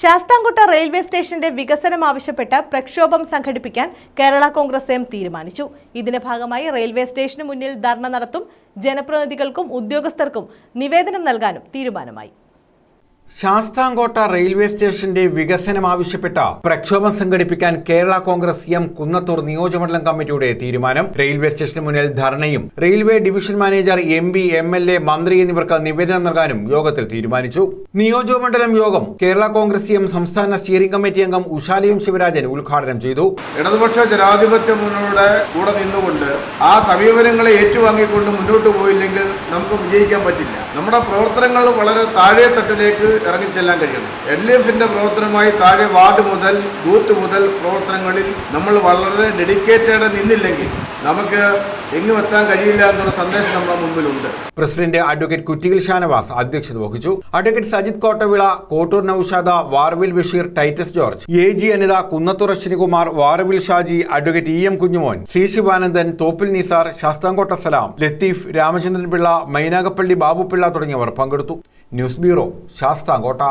Sasthamkotta railway സ്റ്റേഷന്റെ വികസനം ആവശ്യപ്പെട്ട് പ്രക്ഷോഭം സംഘടിപ്പിക്കാൻ കേരള കോൺഗ്രസ് എം തീരുമാനിച്ചു. ഇതിന്റെ ഭാഗമായി റെയിൽവേ സ്റ്റേഷന് മുന്നിൽ ധർണ നടത്തും. ജനപ്രതിനിധികൾക്കും ഉദ്യോഗസ്ഥർക്കും നിവേദനം നൽകാനും തീരുമാനമായി. ശാസ്താംകോട്ട റെയിൽവേ സ്റ്റേഷന്റെ വികസനം ആവശ്യപ്പെട്ട പ്രക്ഷോഭം സംഘടിപ്പിക്കാൻ കേരള കോൺഗ്രസ് എം കുന്നത്തൂർ നിയോജകമണ്ഡലം കമ്മിറ്റിയുടെ തീരുമാനം. റെയിൽവേ സ്റ്റേഷന് മുന്നിൽ ധർണയും railway division manager MP, MLA, മന്ത്രി എന്നിവർക്ക് നിവേദനം നൽകാനും യോഗത്തിൽ തീരുമാനിച്ചു. നിയോജകമണ്ഡലം യോഗം കേരള കോൺഗ്രസ് എം സംസ്ഥാന സ്റ്റിയറിംഗ് കമ്മിറ്റി അംഗം ഉഷാലയം ശിവരാജൻ ഉദ്ഘാടനം ചെയ്തു. ഇടതുപക്ഷ ജനാധിപത്യ മുന്നണിയുടെ കൂടെ നിന്നുകൊണ്ട് ആ സമീപനങ്ങളെ ഏറ്റുവാങ്ങിക്കൊണ്ട് മുന്നോട്ട് പോയില്ലെങ്കിൽ നമുക്ക് വിജയിക്കാൻ പറ്റില്ല. നമ്മുടെ പ്രവർത്തനങ്ങൾ വളരെ താഴെ തട്ടിലേക്ക് ഇറങ്ങിച്ചെല്ലാൻ കഴിയണം. LDFന്റെ പ്രവർത്തനമായി താഴെ വാർഡ് മുതൽ ബൂത്ത് മുതൽ പ്രവർത്തനങ്ങളിൽ നമ്മൾ വളരെ ഡെഡിക്കേറ്റഡ് നിന്നില്ലെങ്കിൽ നമുക്ക് എങ്ങും എത്താൻ കഴിയില്ല എന്നുള്ള സന്ദേശം നമ്മുടെ മുമ്പിലുണ്ട്. പ്രസിഡന്റ് അഡ്വക്കേറ്റ് കുറ്റിയിൽ ഷാനവാസ് അധ്യക്ഷത വഹിച്ചു. Advocate Sajith Kottavila, Kottoor Noushada, Varvil Basheer, Titus George, AG Anitha, Kunnathur Aswinikumar, Varvil Shaji, advocate EM Kunjumon, C Sivanandan, Thoppil Nisar, Sasthamkotta Salam, Latheef, Ramachandran Pillai, Mynagappally Babupillai തുടങ്ങിയവർ പങ്കെടുത്തു. News bureau, Sasthamkotta.